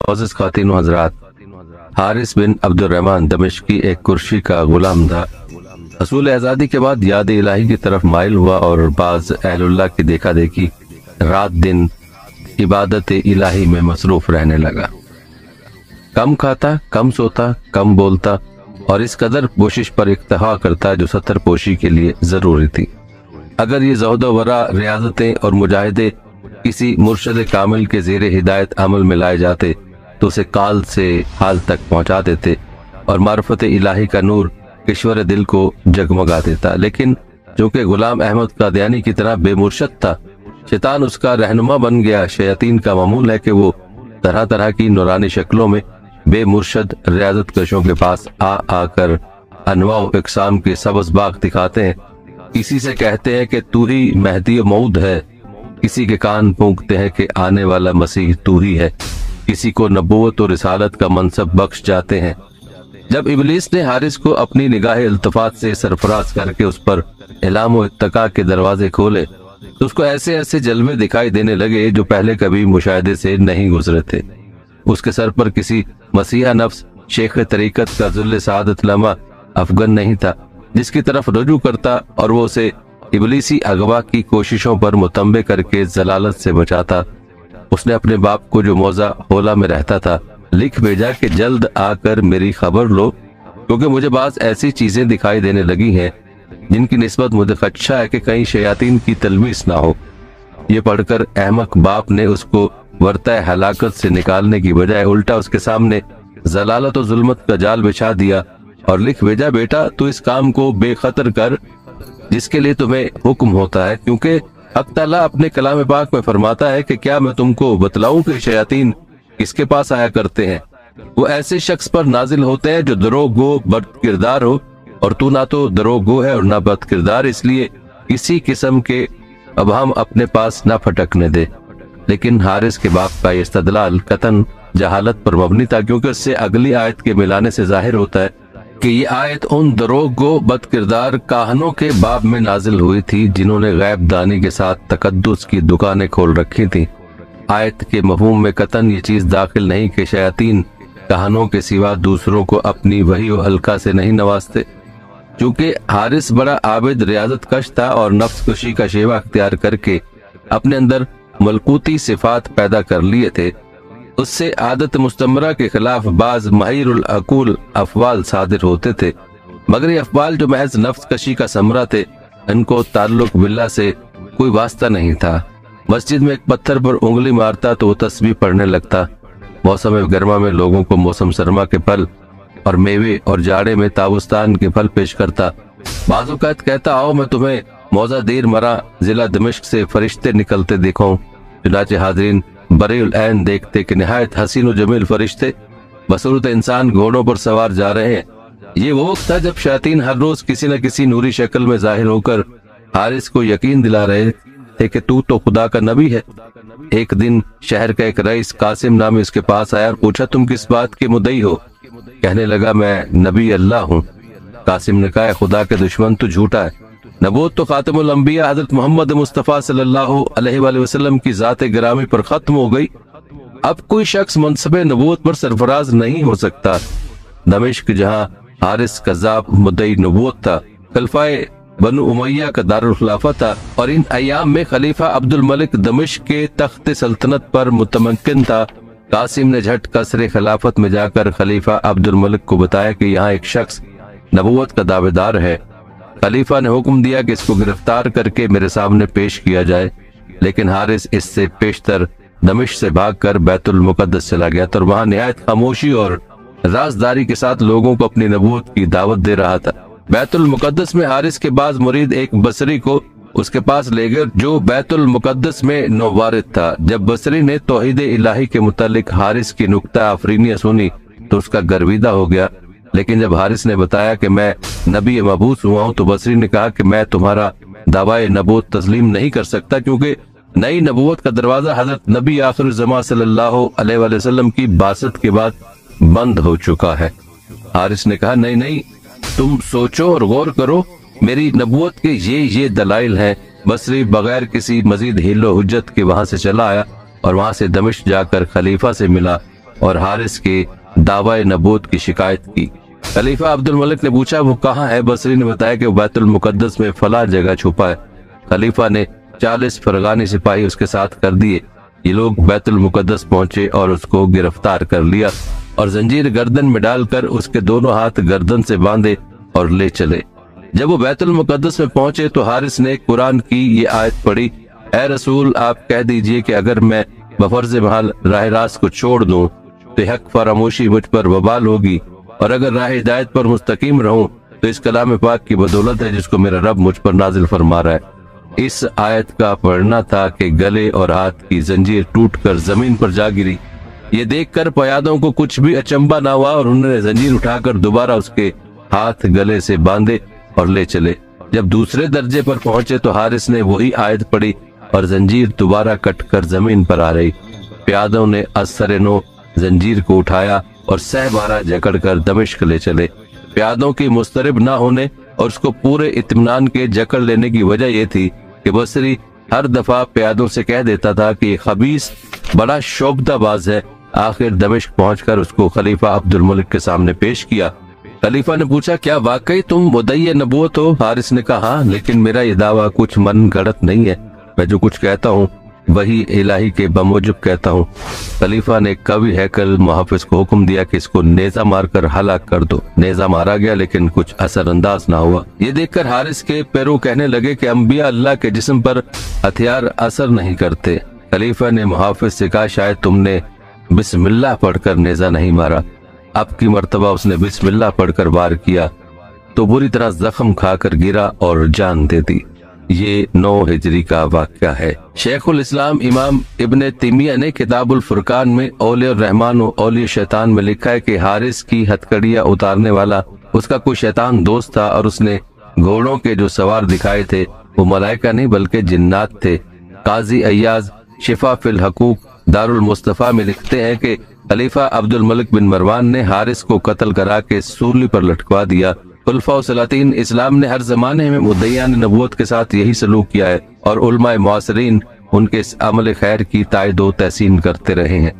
معزز خواتین و حضرات، حارث بن عبد الرحمن دمشقی ایک کرشی کا غلام تھا۔ حصول آزادی کے بعد یاد الہی کی طرف مائل ہوا اور بعض اہل اللہ کی دیکھا دیکھی رات دن عبادت الہی میں مصروف رہنے لگا۔ کم کھاتا، کم سوتا، کم بولتا اور اس قدر کوشش پر اکتفا کرتا جو ستر پوشی کے لیے ضروری تھی۔ اگر یہ زہد و ورع، ریاضتیں اور مجاہدے کسی مرشد کامل کے زیر ہدایت عمل میں لائے جاتے تو اسے کال سے حال تک پہنچا دیتے اور معرفت الہی کا نور کشور دل کو جگمگا دیتا، لیکن چونکہ غلام احمد قادیانی کی طرح بے مرشد تھا، شیطان اس کا رہنما بن گیا۔ شیاطین کا معمول ہے کہ وہ طرح طرح کی نورانی شکلوں میں بے مرشد ریاضت کشوں کے پاس آ کر انواع و اقسام کے سبز باغ دکھاتے ہیں۔ کسی سے کہتے ہیں کہ تو ہی مہدی موعود ہے، کسی کے کان پھونکتے ہیں کہ آنے والا مسیح تو ہی ہے، کسی کو نبوت اور رسالت کا منصب بخش جاتے ہیں۔ جب ابلیس نے حارث کو اپنی نگاہ التفات سے سرفراز کر کے اس پر علام و اتقاء کے دروازے کھولے تو اس کو ایسے ایسے جلوے دکھائی دینے لگے جو پہلے کبھی مشاہدے سے نہیں گزرے تھے۔ اس کے سر پر کسی مسیحا نفس شیخ طریقت کا ذل سعادت لمحہ افغن نہیں تھا جس کی طرف رجوع کرتا اور وہ اسے ابلیسی اغوا کی کوششوں پر متنبہ کر کے ضلالت سے بچاتا۔ اس نے اپنے باپ کو جو موضع حولہ میں رہتا تھا لکھ بھیجا کہ جلد آ کر میری خبر لو، کیونکہ مجھے بعض ایسی چیزیں دکھائی دینے لگی ہیں جن کی نسبت مجھے خدشہ ہے کہ کہیں شیاطین کی تلبیس نہ ہو۔ یہ پڑھ کر احمق باپ نے اس کو ورطہ ہلاکت سے نکالنے کی بجائے الٹا اس کے سامنے ضلالت و ظلمت کا جال بچھا دیا اور لکھ بھیجا، بیٹا تو اس کام کو بے خطر کر جس کے لیے تمہیں حکم ہوتا ہے، کیونکہ حق تعالیٰ اپنے کلام پاک میں فرماتا ہے کہ کیا میں تم کو بتلاؤں کہ شیاطین کس کے پاس آیا کرتے ہیں؟ وہ ایسے شخص پر نازل ہوتے ہیں جو دروغ گو بد کردار ہو، اور تو نہ تو دروغ گو ہے اور نہ بد کردار، اس لیے کسی قسم کے اب ہم اپنے پاس نہ پھٹکنے دے۔ لیکن حارث کے باپ کا یہ استدلال قطعاً جہالت پر مبنی تھا، کیونکہ اس سے اگلی آیت کے ملانے سے ظاہر ہوتا ہے کہ یہ آیت ان دروغ گو بد کردار کاہنوں کے باب میں نازل ہوئی تھی جنہوں نے غیب دانی کے ساتھ تقدس کی دکانیں کھول رکھی تھیں۔ آیت کے مفہوم میں قطعاً یہ چیز داخل نہیں کہ شیاطین کہانوں کے سوا دوسروں کو اپنی وحی و حلقہ سے نہیں نوازتے۔ چونکہ حارث بڑا عابد ریاضت کش تھا اور نفس کشی کا شیوہ اختیار کر کے اپنے اندر ملکوتی صفات پیدا کر لیے تھے، اس سے عادت مستمرہ کے خلاف بعض مہیر العقول افعال صادر ہوتے تھے، مگر یہ افعال جو محض نفس کشی کا ثمرہ تھے ان کو تعلق باللہ سے کوئی واسطہ نہیں تھا۔ مسجد میں ایک پتھر پر انگلی مارتا تو وہ تسبیح پڑھنے لگتا، موسم گرما میں لوگوں کو موسم سرما کے پھل اور میوے اور جاڑے میں تابستان کے پھل پیش کرتا، بعض اوقات کہتا آؤ میں تمہیں موضع دیر مرا ضلع دمشق سے فرشتے نکلتے دیکھوں، چنانچہ حاضرین بری العین دیکھتے کہ نہایت حسین و جمیل فرشتے بصورت انسان گھوڑوں پر سوار جا رہے ہیں۔ یہ وہ وقت تھا جب شیاطین ہر روز کسی نہ کسی نوری شکل میں ظاہر ہو کر حارث کو یقین دلا رہے تھے کہ تو خدا کا نبی ہے۔ ایک دن شہر کا ایک رئیس قاسم نامی اس کے پاس آیا اور پوچھا تم کس بات کے مدعی ہو؟ کہنے لگا میں نبی اللہ ہوں۔ قاسم نے کہا خدا کے دشمن تو جھوٹا ہے، نبوت تو خاتم الانبیاء حضرت محمد مصطفیٰ صلی اللہ علیہ وآلہ وسلم کی ذات گرامی پر ختم ہو گئی، اب کوئی شخص منصب نبوت پر سرفراز نہیں ہو سکتا۔ دمشق جہاں حارث کذاب مدعی نبوت تھا، خلفائے بنو امیہ کا دارالخلافہ تھا، اور ان ایام میں خلیفہ عبد الملک دمشق کے تخت سلطنت پر متمکن تھا۔ قاسم نے جھٹ قصر خلافت میں جا کر خلیفہ عبد الملک کو بتایا کہ یہاں ایک شخص نبوت کا دعوے دار ہے۔ خلیفہ نے حکم دیا کہ اس کو گرفتار کر کے میرے سامنے پیش کیا جائے، لیکن حارث اس سے پیشتر دمشق سے بھاگ کر بیت المقدس چلا گیا اور وہاں نہایت خاموشی اور رازداری کے ساتھ لوگوں کو اپنی نبوت کی دعوت دے رہا تھا۔ بیت المقدس میں حارث کے بعض مرید ایک بصری کو اس کے پاس لے گئے جو بیت المقدس میں نووارد تھا۔ جب بصری نے توحید الہی کے متعلق حارث کی نکتہ آفرینیاں سنی تو اس کا گرویدہ ہو گیا، لیکن جب حارث نے بتایا کہ میں نبی مبعوث ہوا ہوں تو بصری نے کہا کہ میں تمہارا دعوی نبوت تسلیم نہیں کر سکتا، کیونکہ نئی نبوت کا دروازہ حضرت نبی آخر الزمان صلی اللہ علیہ وآلہ وسلم کی بعثت کے بعد بند ہو چکا ہے۔ حارث نے کہا نہیں تم سوچو اور غور کرو، میری نبوت کے یہ دلائل ہیں۔ بصری بغیر کسی مزید حیل و حجت کے وہاں سے چلا آیا اور وہاں سے دمشق جا کر خلیفہ سے ملا اور حارث کے دعوی نبوت کی شکایت کی۔ خلیفہ عبد الملک نے پوچھا وہ کہاں ہے؟ بصری نے بتایا کہ وہ بیت المقدس میں فلاں جگہ چھپا ہے۔ خلیفہ نے 40 فرغانی سپاہی اس کے ساتھ کر دیے۔ یہ لوگ بیت المقدس پہنچے اور اس کو گرفتار کر لیا اور زنجیر گردن میں ڈال کر اس کے دونوں ہاتھ گردن سے باندھے اور لے چلے۔ جب وہ بیت المقدس میں پہنچے تو حارث نے قرآن کی یہ آیت پڑھی، اے رسول آپ کہہ دیجئے کہ اگر میں بفرض محال راہ راست کو چھوڑ دوں تو حق فراموشی مجھ پر وبال ہوگی، اور اگر راہ ہدایت پر مستقیم رہوں تو اس کلام پاک کی بدولت ہے جس کو میرا رب مجھ پر نازل فرما رہا ہے۔ اس آیت کا پڑھنا تھا کہ گلے اور ہاتھ کی زنجیر ٹوٹ کر زمین پر جا گری۔ یہ دیکھ کر پیادوں کو کچھ بھی اچنبھا نہ ہوا اور انہوں نے زنجیر اٹھا کر دوبارہ اس کے ہاتھ گلے سے باندھے اور لے چلے۔ جب دوسرے درجے پر پہنچے تو حارث نے وہی آیت پڑھی اور زنجیر دوبارہ کٹ کر زمین پر آ رہی۔ پیادوں نے از سر نو زنجیر کو اٹھایا اور سہ بارہ جکڑ کر دمشق لے چلے۔ پیادوں کی مضطرب نہ ہونے اور اس کو پورے اطمینان کے جکڑ لینے کی وجہ یہ تھی کہ بصری ہر دفعہ پیادوں سے کہہ دیتا تھا کہ یہ خبیث بڑا شعبدہ باز ہے۔ آخر دمشق پہنچ کر اس کو خلیفہ عبد الملک کے سامنے پیش کیا۔ خلیفہ نے پوچھا کیا واقعی تم مدعی نبوت ہو؟ حارث نے کہا ہاں، لیکن میرا یہ دعویٰ کچھ من گھڑت نہیں ہے، میں جو کچھ کہتا ہوں وہی الہی کے بموجب کہتا ہوں۔ خلیفہ نے قوی ہیکل محافظ کو حکم دیا کہ اس کو نیزہ مار کر ہلاک کر دو۔ نیزہ مارا گیا لیکن کچھ اثر انداز نہ ہوا۔ یہ دیکھ کر حارث کے پیرو کہنے لگے کہ انبیاء اللہ کے جسم پر ہتھیار اثر نہیں کرتے۔ خلیفہ نے محافظ سے کہا شاید تم نے بسم اللہ پڑھ کر نیزہ نہیں مارا۔ اب کی مرتبہ اس نے بسم اللہ پڑھ کر وار کیا تو بری طرح زخم کھا کر گرا اور جان دے دی۔ یہ 9 ہجری کا واقعہ ہے۔ شیخ الاسلام امام ابن تیمیہ نے کتاب الفرقان میں اولیاء الرحمن و اولیاء شیطان میں لکھا ہے کہ حارث کی ہتھکڑیاں اتارنے والا اس کا کوئی شیطان دوست تھا اور اس نے گھوڑوں کے جو سوار دکھائے تھے وہ ملائکہ نہیں بلکہ جنات تھے۔ قاضی ایاز شفا فی الحقوق دار المصطفیٰ میں لکھتے ہیں کہ خلیفہ عبد الملک بن مروان نے حارث کو قتل کرا کے سولی پر لٹکوا دیا۔ خلفاء سلاطین اسلام نے ہر زمانے میں مدعیان نبوت کے ساتھ یہی سلوک کیا ہے اور علماء معاصرین ان کے اس عمل خیر کی تائید و تحسین کرتے رہے ہیں،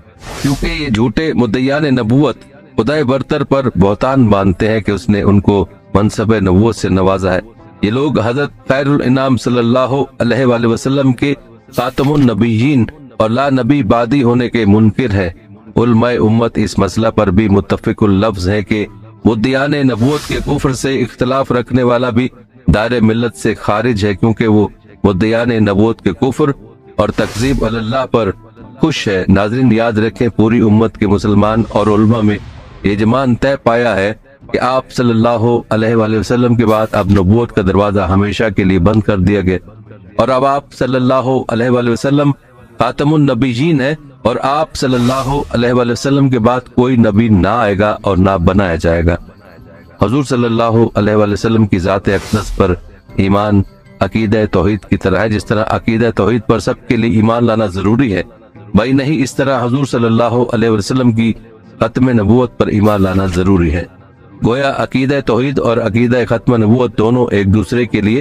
کیونکہ یہ جھوٹے مدعیان نبوت خدائے برتر پر بہتان باندھتے ہیں کہ اس نے ان کو منصب نبوت سے نوازا ہے۔ یہ لوگ حضرت خیر الانام صلی اللہ علیہ وآلہ وسلم کے خاتم النبیین اور لا نبی بعدی ہونے کے منکر ہے۔ علماء امت اس مسئلہ پر بھی متفق اللفظ ہے کہ مدعیان نبوت کے کفر سے اختلاف رکھنے والا بھی دائرہ ملت سے خارج ہے، کیونکہ وہ مدعیان نبوت کے کفر اور تکذیب علی اللہ پر خوش ہے۔ ناظرین یاد رکھیں پوری امت کے مسلمان اور علماء میں اجماع طے پایا ہے کہ آپ صلی اللہ علیہ وآلہ وسلم کے بعد اب نبوت کا دروازہ ہمیشہ کے لیے بند کر دیا گیا اور اب آپ صلی اللہ علیہ وآلہ وسلم خاتم النبیین ہے اور آپ صلی اللہ علیہ وآلہ وسلم کے بعد کوئی نبی نہ آئے گا اور نہ بنایا جائے گا۔ حضور صلی اللہ علیہ وآلہ وسلم کی ذات اقدس پر ایمان عقیدہ توحید کی طرح ہے، جس طرح عقیدہ توحید پر سب کے لیے ایمان لانا ضروری ہے، بھائی نہیں اس طرح حضور صلی اللہ علیہ وسلم کی ختم نبوت پر ایمان لانا ضروری ہے۔ گویا عقیدہ توحید اور عقیدہ ختم نبوت دونوں ایک دوسرے کے لیے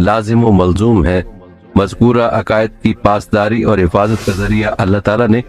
لازم و ملزوم ہے۔ مذکورہ عقائد کی پاسداری اور حفاظت کا ذریعہ اللہ تعالیٰ نے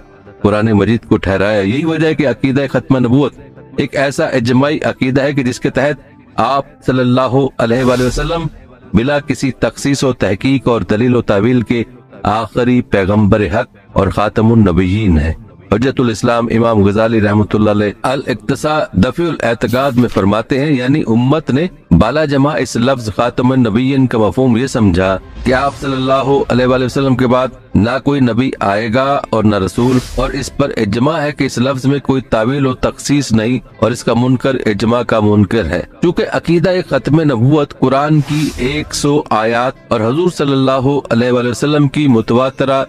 قرآن مجید کو ٹھہرایا۔ یہی وجہ ہے کہ عقیدہ ختم نبوت ایک ایسا اجماعی عقیدہ ہے کہ جس کے تحت آپ صلی اللہ علیہ وآلہ وسلم بلا کسی تخصیص و تحقیق اور دلیل و تعویل کے آخری پیغمبر حق اور خاتم النبیین ہے۔ حجت الاسلام امام غزالی رحمۃ اللہ علیہ الاقتصاء دفع الاعتقاد میں فرماتے ہیں یعنی امت نے بالا جمع اس لفظ خاتم النبیین کا مفہوم یہ سمجھا کہ آپ صلی اللہ علیہ وآلہ وسلم کے بعد نہ کوئی نبی آئے گا اور نہ رسول، اور اس پر اجماع ہے کہ اس لفظ میں کوئی تعویل و تخصیص نہیں اور اس کا منکر اجماع کا منکر ہے۔ چونکہ عقیدہ ختم نبوت قرآن کی 100 آیات اور حضور صلی اللہ علیہ وآلہ وسلم کی متواترہ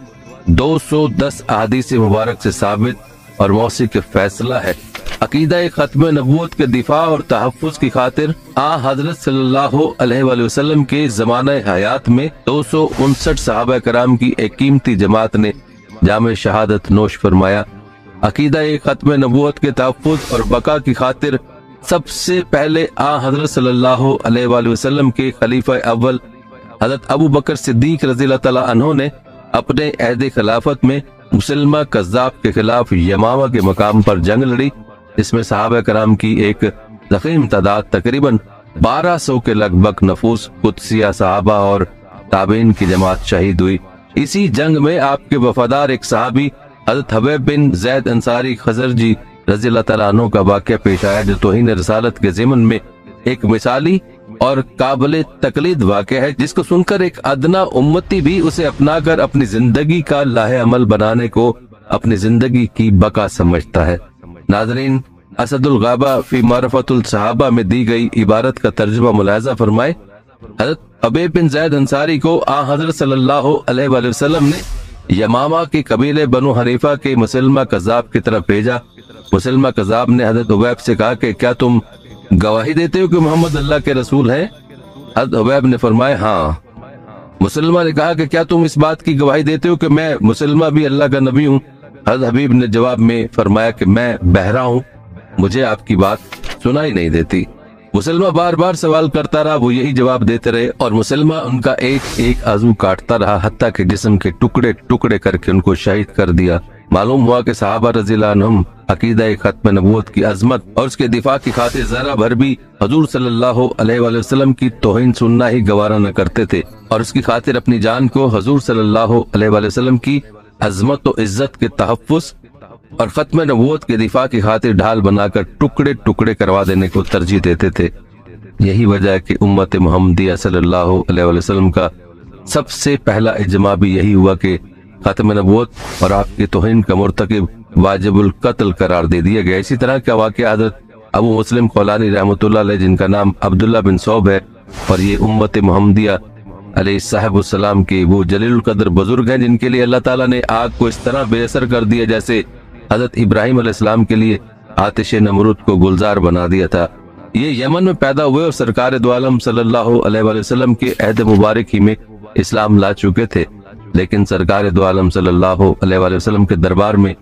210 احادیث مبارک سے ثابت اور موثق فیصلہ ہے۔ عقیدہ ختم نبوت کے دفاع اور تحفظ کی خاطر حضرت صلی اللہ علیہ وآلہ وسلم کے زمانہ حیات میں 259 صحابہ کرام کی ایک قیمتی جماعت نے جام شہادت نوش فرمایا۔ عقیدہ ختم نبوت کے تحفظ اور بقا کی خاطر سب سے پہلے حضرت صلی اللہ علیہ وآلہ وسلم کے خلیفہ اول حضرت ابو بکر صدیق رضی اللہ تعالیٰ عنہ نے اپنے عہد خلافت میں مسلمہ کذاب کے خلاف یمامہ کے مقام پر جنگ لڑی، اس میں صحابہ کرام کی ایک ضخیم تعداد تقریباً 1200 کے لگ بھگ نفوس قدسیہ صحابہ اور تابعین کی جماعت شہید ہوئی۔ اسی جنگ میں آپ کے وفادار ایک صحابی حضرت حبیب بن زید انصاری خزرجی رضی اللہ تعالیٰ عنہ کا واقعہ پیش آیا، جو توہین رسالت کے ضمن میں ایک مثالی اور قابل تقلید واقعہ ہے، جس کو سن کر ایک ادنا امتی بھی اسے اپنا کر اپنی زندگی کا لاہ عمل بنانے کو اپنی زندگی کی بقا سمجھتا ہے۔ ناظرین، اسد الغابہ فی معرفت الصحابہ میں دی گئی عبارت کا ترجمہ ملاحظہ فرمائے۔ حضرت حبیب بن زید انصاری کو حضرت صلی اللہ علیہ وآلہ وسلم نے یمامہ کے قبیلے بنو حنیفہ کے مسلمہ کذاب کی طرف بھیجا۔ مسلمہ کذاب نے حضرت حبیب سے کہا کہ کیا تم گواہی دیتے ہو کہ محمد اللہ کے رسول ہیں؟ حضرت حبیب نے فرمایا ہاں۔ مسلمہ نے کہا کہ کیا تم اس بات کی گواہی دیتے ہو کہ میں مسلمہ بھی اللہ کا نبی ہوں؟ حضرت حبیب نے جواب میں فرمایا کہ میں بہرا ہوں، مجھے آپ کی بات سنائی نہیں دیتی۔ مسلمہ بار بار سوال کرتا رہا، وہ یہی جواب دیتے رہے اور مسلمہ ان کا ایک ایک عضو کاٹتا رہا، حتیٰ کہ جسم کے ٹکڑے ٹکڑے کر کے ان کو شہید کر دیا۔ معلوم ہوا کہ صحابہ رضی اللہ عنہم عقیدہ ختم نبوت کی عظمت اور اس کے دفاع کی خاطر ذرا بھر بھی حضور صلی اللہ علیہ وآلہ وسلم کی توہین سننا ہی گوارا نہ کرتے تھے، اور اس کی خاطر اپنی جان کو حضور صلی اللہ علیہ وآلہ وسلم کی عظمت و عزت کے تحفظ اور ختم نبوت کے دفاع کی خاطر ڈھال بنا کر ٹکڑے ٹکڑے کروا دینے کو ترجیح دیتے تھے۔ یہی وجہ ہے کہ امت محمدیہ صلی اللہ علیہ وآلہ وسلم کا سب سے پہلا اجماع بھی یہی ہوا کہ ختم نبوت اور آپ کی توہین کا مرتکب واجب القتل قرار دے دیا گیا۔ اسی طرح کا واقعہ حضرت ابو مسلم خولانی رحمۃ اللہ علیہ، جن کا نام عبداللہ بن صوب ہے، اور یہ امت محمدیہ علیہ صاحب السلام کے وہ جلیل القدر بزرگ ہیں جن کے لیے اللہ تعالیٰ نے آگ کو اس طرح بے اثر کر دیا جیسے حضرت ابراہیم علیہ السلام کے لیے آتش نمرود کو گلزار بنا دیا تھا۔ یہ یمن میں پیدا ہوئے اور سرکار دو عالم صلی اللہ علیہ وآلہ وسلم کے عہد مبارک ہی میں اسلام لا چکے تھے، لیکن سرکار دو عالم صلی اللہ علیہ وآلہ وسلم کے دربار میں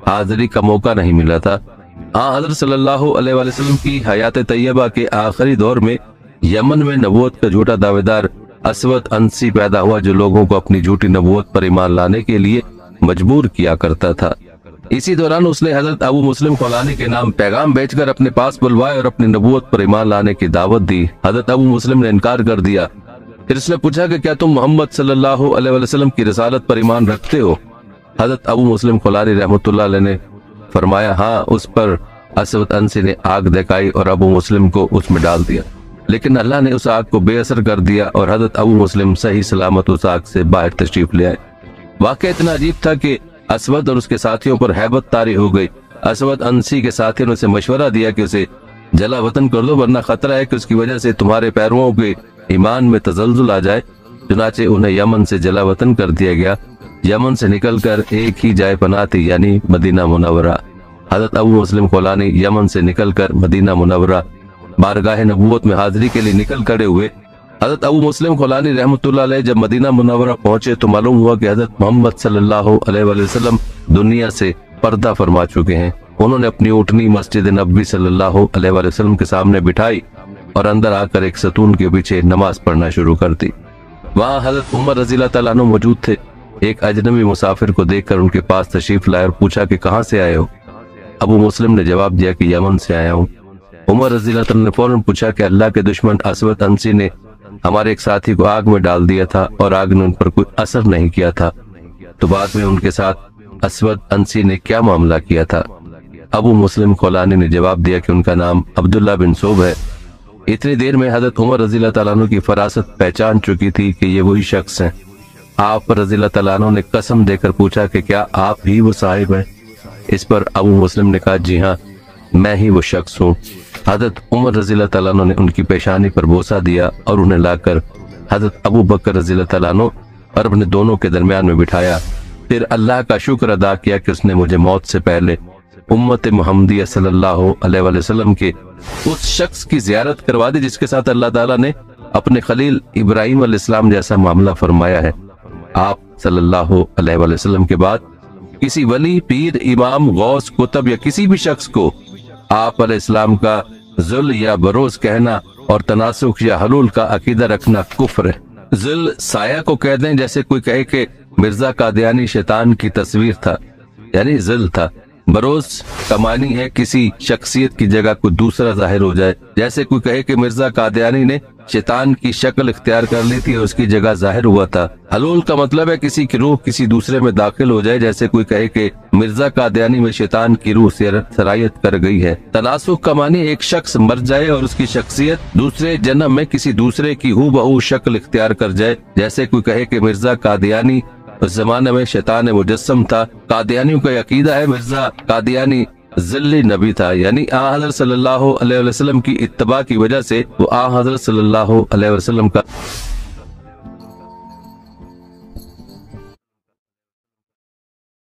حاضری کا موقع نہیں ملا تھا۔ حضرت صلی اللہ علیہ وآلہ وسلم کی حیات طیبہ کے آخری دور میں یمن میں نبوت کا جھوٹا دعوے دار اسود انسی پیدا ہوا، جو لوگوں کو اپنی جھوٹی نبوت پر ایمان لانے کے لیے مجبور کیا کرتا تھا۔ اسی دوران اس نے حضرت ابو مسلم خولانی کے نام پیغام بیچ کر اپنے پاس بلوائے اور اپنی نبوت پر ایمان لانے کی دعوت دی۔ حضرت ابو مسلم نے انکار کر دیا۔ پھر اس نے پوچھا کہ کیا تم محمد صلی اللہ علیہ وآلہ وسلم کی رسالت پر ایمان رکھتے ہو؟ حضرت ابو مسلم خولانی رحمۃ اللہ علیہ نے فرمایا ہاں۔ اس پر اسود انسی نے آگ دکھائی اور ابو مسلم کو اس میں ڈال دیا، لیکن اللہ نے اس آگ کو بے اثر کر دیا اور حضرت ابو مسلم صحیح سلامت اس آگ سے باہر تشریف لے آئے۔ واقعہ اتنا عجیب تھا کہ اسود اور اس کے ساتھیوں پر ہیبت طاری ہو گئی۔ اسود انسی کے ساتھیوں نے اسے مشورہ دیا کہ اسے جلا وطن کر دو، ورنہ خطرہ ہے کہ اس کی وجہ سے تمہارے پیرووں کے ایمان میں تزلزل آ جائے۔ چنانچہ انہیں یمن سے جلا وطن کر دیا گیا۔ یمن سے نکل کر ایک ہی جائے پناہ تھی، یعنی مدینہ منورہ۔ حضرت ابو مسلم خولانی یمن سے نکل کر مدینہ منورہ بارگاہ نبوت میں حاضری کے لیے نکل کھڑے ہوئے۔ حضرت ابو مسلم خولانی رحمۃ اللہ علیہ جب مدینہ منورہ پہنچے تو معلوم ہوا کہ حضرت محمد صلی اللہ علیہ وآلہ وسلم دنیا سے پردہ فرما چکے ہیں۔ انہوں نے اپنی اونٹنی مسجد نبوی صلی اللہ علیہ وآلہ وسلم کے سامنے بٹھائی اور اندر آ کر ایک ستون کے پیچھے نماز پڑھنا شروع کر دی۔ وہاں حضرت عمر رضی اللہ تعالیٰ عنہ موجود تھے۔ ایک اجنبی مسافر کو دیکھ کر ان کے پاس تشریف لائے اور پوچھا کہ کہاں سے آئے ہو؟ ابو مسلم نے جواب دیا کہ یمن سے آیا ہوں۔ عمر رضی اللہ تعالیٰ نے فوراً پوچھا کہ اللہ کے دشمن اسود انسی نے ہمارے ایک ساتھی کو آگ میں ڈال دیا تھا اور آگ نے ان پر کوئی اثر نہیں کیا تھا، تو بعد میں ان کے ساتھ اسود انسی نے کیا معاملہ کیا تھا؟ ابو مسلم خولانی نے جواب دیا کہ ان کا نام عبداللہ بن صوب ہے۔ اتنی دیر میں حضرت عمر رضی اللہ تعالیٰ عنہ کی فراست پہچان چکی تھی کہ یہ وہی شخص ہیں۔ آپ رضی اللہ تعالیٰ عنہ نے قسم دے کر پوچھا کہ کیا آپ ہی وہ صاحب ہیں؟ اس پر ابو مسلم نے کہا جی ہاں، میں ہی وہ شخص ہوں۔ حضرت عمر رضی اللہ تعالیٰ عنہ نے ان کی پیشانی پر بوسہ دیا اور انہیں لا کر حضرت ابو بکر رضی اللہ تعالیٰ عنہ اور اپنے دونوں کے درمیان میں بٹھایا۔ پھر اللہ کا شکر ادا کیا کہ اس نے مجھے موت سے پہلے امت محمدیہ صلی اللہ علیہ وآلہ وسلم کے اس شخص کی زیارت کروا دی جس کے ساتھ اللہ تعالیٰ نے اپنے خلیل ابراہیم علیہ السلام جیسا معاملہ فرمایا ہے۔ آپ صلی اللہ علیہ وآلہ وسلم کے بعد کسی ولی، پیر، امام، غوث، کتب یا کسی بھی شخص کو آپ علیہ السلام کا ذل یا بروز کہنا اور تناسخ یا حلول کا عقیدہ رکھنا کفر ہے۔ ذل سایہ کو کہہ دیں، جیسے کوئی کہے کہ مرزا قادیانی شیطان کی تصویر تھا، یعنی ظل تھا۔ بروز کا معنی ہے کسی شخصیت کی جگہ کوئی دوسرا ظاہر ہو جائے، جیسے کوئی کہے کہ مرزا قادیانی نے شیطان کی شکل اختیار کر لی تھی اور اس کی جگہ ظاہر ہوا تھا۔ حلول کا مطلب ہے کسی کی روح کسی دوسرے میں داخل ہو جائے، جیسے کوئی کہے کہ مرزا قادیانی میں شیطان کی روح سرایت کر گئی ہے۔ تناسخ کا معنی ایک شخص مر جائے اور اس کی شخصیت دوسرے جنم میں کسی دوسرے کی ہو بہو شکل اختیار کر جائے، جیسے کوئی کہے کہ مرزا قادیانی اس زمانے میں شیطان مجسم تھا۔ قادیانیوں کا عقیدہ ہے مرزا قادیانی ذلی نبی تھا، یعنی آن حضرت صلی اللہ علیہ وسلم کی اتباع کی وجہ سے وہ آن حضرت صلی اللہ علیہ وسلم کا